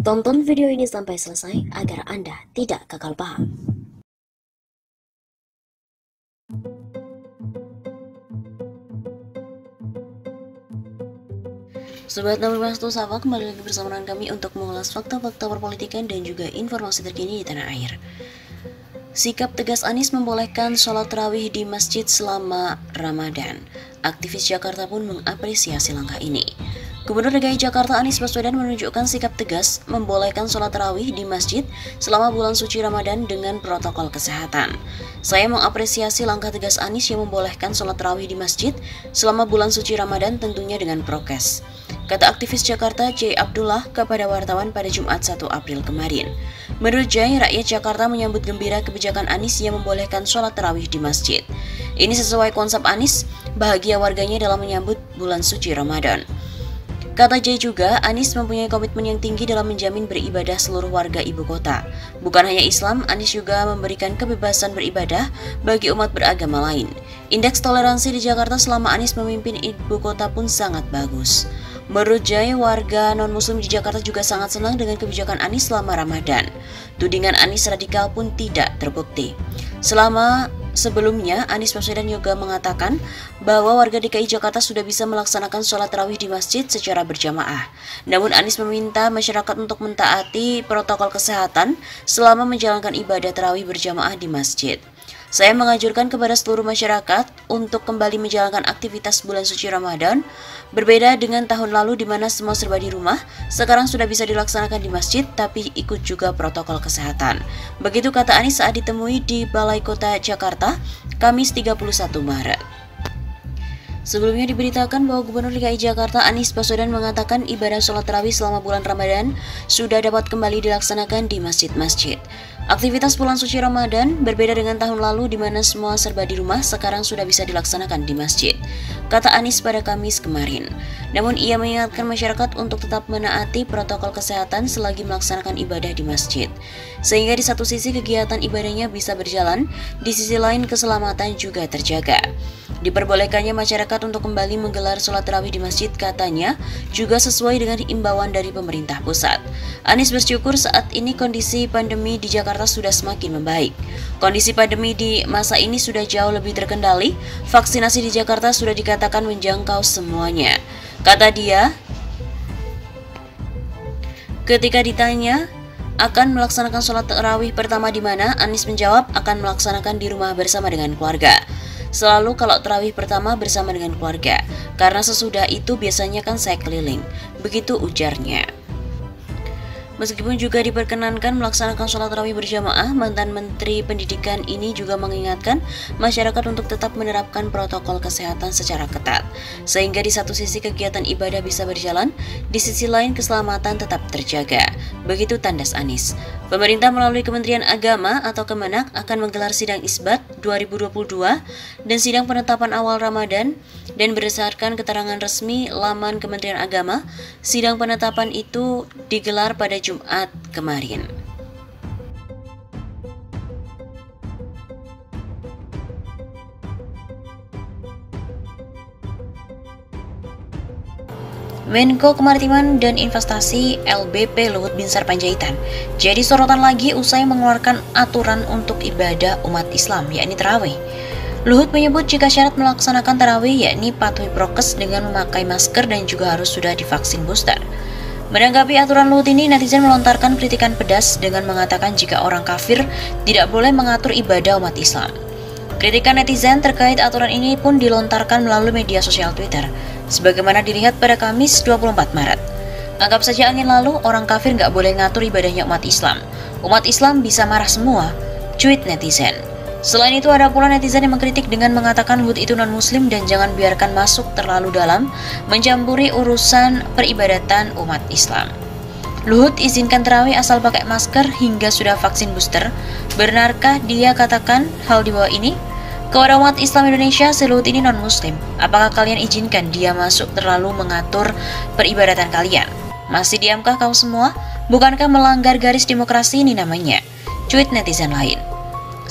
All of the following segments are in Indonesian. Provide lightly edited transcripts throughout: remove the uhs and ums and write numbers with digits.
Tonton video ini sampai selesai agar Anda tidak gagal paham. Sobat Nabi Sapa, kembali lagi bersama dengan kami untuk mengulas fakta-fakta perpolitikan dan juga informasi terkini di tanah air. Sikap tegas Anies membolehkan sholat tarawih di masjid selama Ramadan. Aktivis Jakarta pun mengapresiasi langkah ini. Gubernur DKI Jakarta Anies Baswedan menunjukkan sikap tegas membolehkan sholat tarawih di masjid selama bulan suci Ramadan dengan protokol kesehatan. Saya mengapresiasi langkah tegas Anies yang membolehkan sholat tarawih di masjid selama bulan suci Ramadan tentunya dengan prokes, kata aktivis Jakarta J. Abdullah kepada wartawan pada Jumat 1 April kemarin. Menurut J, rakyat Jakarta menyambut gembira kebijakan Anies yang membolehkan sholat tarawih di masjid. Ini sesuai konsep Anies, bahagia warganya dalam menyambut bulan suci Ramadan. Kata J juga, Anies mempunyai komitmen yang tinggi dalam menjamin beribadah seluruh warga ibu kota. Bukan hanya Islam, Anies juga memberikan kebebasan beribadah bagi umat beragama lain. Indeks toleransi di Jakarta selama Anies memimpin ibu kota pun sangat bagus. Menurut J, warga non-muslim di Jakarta juga sangat senang dengan kebijakan Anies selama Ramadan. Tudingan Anies radikal pun tidak terbukti. Sebelumnya, Anies Baswedan juga mengatakan bahwa warga DKI Jakarta sudah bisa melaksanakan sholat tarawih di masjid secara berjamaah. Namun Anies meminta masyarakat untuk mentaati protokol kesehatan selama menjalankan ibadah tarawih berjamaah di masjid. Saya menganjurkan kepada seluruh masyarakat untuk kembali menjalankan aktivitas bulan suci Ramadan. Berbeda dengan tahun lalu di mana semua serba di rumah, sekarang sudah bisa dilaksanakan di masjid tapi ikut juga protokol kesehatan. Begitu kata Anies saat ditemui di Balai Kota Jakarta, Kamis 31 Maret. Sebelumnya diberitakan bahwa Gubernur DKI Jakarta Anies Baswedan mengatakan ibadah sholat tarawih selama bulan Ramadan sudah dapat kembali dilaksanakan di masjid-masjid. Aktivitas bulan suci Ramadan berbeda dengan tahun lalu di mana semua serba di rumah, sekarang sudah bisa dilaksanakan di masjid, kata Anies pada Kamis kemarin. Namun ia mengingatkan masyarakat untuk tetap menaati protokol kesehatan selagi melaksanakan ibadah di masjid. Sehingga di satu sisi kegiatan ibadahnya bisa berjalan, di sisi lain keselamatan juga terjaga. Diperbolehkannya masyarakat untuk kembali menggelar sholat tarawih di masjid, katanya, juga sesuai dengan imbauan dari pemerintah pusat. Anies bersyukur saat ini kondisi pandemi di Jakarta sudah semakin membaik. Kondisi pandemi di masa ini sudah jauh lebih terkendali, vaksinasi di Jakarta sudah dikatakan menjangkau semuanya. Kata dia, ketika ditanya akan melaksanakan sholat tarawih pertama di mana, Anies menjawab akan melaksanakan di rumah bersama dengan keluarga. Selalu kalau tarawih pertama bersama dengan keluarga, karena sesudah itu biasanya kan saya keliling, begitu ujarnya. Meskipun juga diperkenankan melaksanakan sholat tarawih berjamaah, mantan Menteri Pendidikan ini juga mengingatkan masyarakat untuk tetap menerapkan protokol kesehatan secara ketat, sehingga di satu sisi kegiatan ibadah bisa berjalan, di sisi lain keselamatan tetap terjaga. Begitu tandas Anies. Pemerintah melalui Kementerian Agama atau Kemenak akan menggelar sidang Isbat 2022 dan sidang penetapan awal Ramadan, dan berdasarkan keterangan resmi laman Kementerian Agama, sidang penetapan itu digelar pada Jumat kemarin. Menko Kemaritiman dan Investasi LBP Luhut Binsar Panjaitan jadi sorotan lagi usai mengeluarkan aturan untuk ibadah umat Islam, yakni tarawih. Luhut menyebut jika syarat melaksanakan tarawih yakni patuhi prokes dengan memakai masker dan juga harus sudah divaksin booster. Menanggapi aturan Luhut ini, netizen melontarkan kritikan pedas dengan mengatakan jika orang kafir tidak boleh mengatur ibadah umat Islam. Kritikan netizen terkait aturan ini pun dilontarkan melalui media sosial Twitter, sebagaimana dilihat pada Kamis 24 Maret. Anggap saja angin lalu, orang kafir nggak boleh ngatur ibadahnya umat Islam. Umat Islam bisa marah semua, cuit netizen. Selain itu ada pula netizen yang mengkritik dengan mengatakan Luhut itu non-muslim dan jangan biarkan masuk terlalu dalam mencampuri urusan peribadatan umat Islam. Luhut izinkan tarawih asal pakai masker hingga sudah vaksin booster. Benarkah dia katakan hal di bawah ini? Kepada umat Islam Indonesia, si Luhut ini non-muslim. Apakah kalian izinkan dia masuk terlalu mengatur peribadatan kalian? Masih diamkah kau semua? Bukankah melanggar garis demokrasi ini namanya? Cuit netizen lain.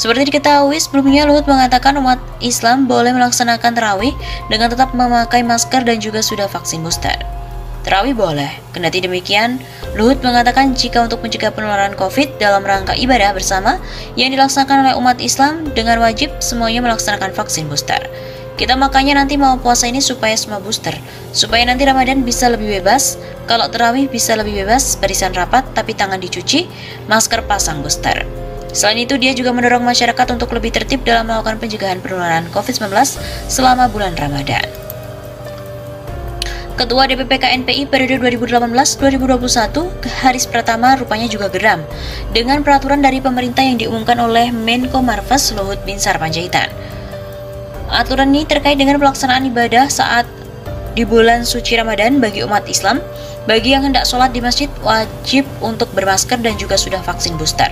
Seperti diketahui, sebelumnya Luhut mengatakan umat Islam boleh melaksanakan tarawih dengan tetap memakai masker dan juga sudah vaksin booster. Tarawih boleh. Kendati demikian, Luhut mengatakan jika untuk mencegah penularan COVID dalam rangka ibadah bersama yang dilaksanakan oleh umat Islam dengan wajib semuanya melaksanakan vaksin booster. Kita makanya nanti mau puasa ini supaya semua booster, supaya nanti Ramadan bisa lebih bebas, kalau tarawih bisa lebih bebas, barisan rapat tapi tangan dicuci, masker pasang booster. Selain itu, dia juga mendorong masyarakat untuk lebih tertib dalam melakukan pencegahan penularan COVID-19 selama bulan Ramadan. Ketua DPP KNPI periode 2018-2021, Haris Pratama rupanya juga geram dengan peraturan dari pemerintah yang diumumkan oleh Menko Marves Luhut Binsar Panjaitan. Aturan ini terkait dengan pelaksanaan ibadah saat di bulan suci Ramadan bagi umat Islam. Bagi yang hendak sholat di masjid wajib untuk bermasker dan juga sudah vaksin booster.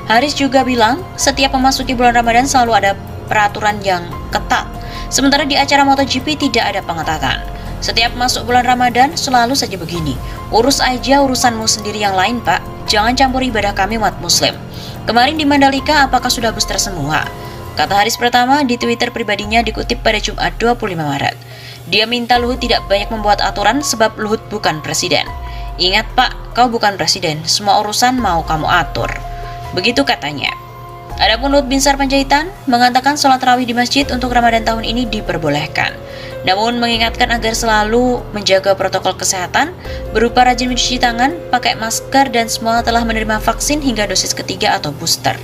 Haris juga bilang setiap memasuki bulan Ramadan selalu ada peraturan yang ketat. Sementara di acara MotoGP tidak ada pengetatan. Setiap masuk bulan Ramadan selalu saja begini. Urus aja urusanmu sendiri yang lain, Pak. Jangan campur ibadah kami umat muslim. Kemarin di Mandalika apakah sudah booster semua? Kata Haris Pratama di Twitter pribadinya dikutip pada Jumat 25 Maret. Dia minta Luhut tidak banyak membuat aturan sebab Luhut bukan presiden. Ingat Pak, kau bukan presiden. Semua urusan mau kamu atur. Begitu katanya. Adapun Luhut Binsar Panjaitan mengatakan sholat tarawih di masjid untuk Ramadan tahun ini diperbolehkan. Namun mengingatkan agar selalu menjaga protokol kesehatan berupa rajin mencuci tangan, pakai masker dan semua telah menerima vaksin hingga dosis ketiga atau booster.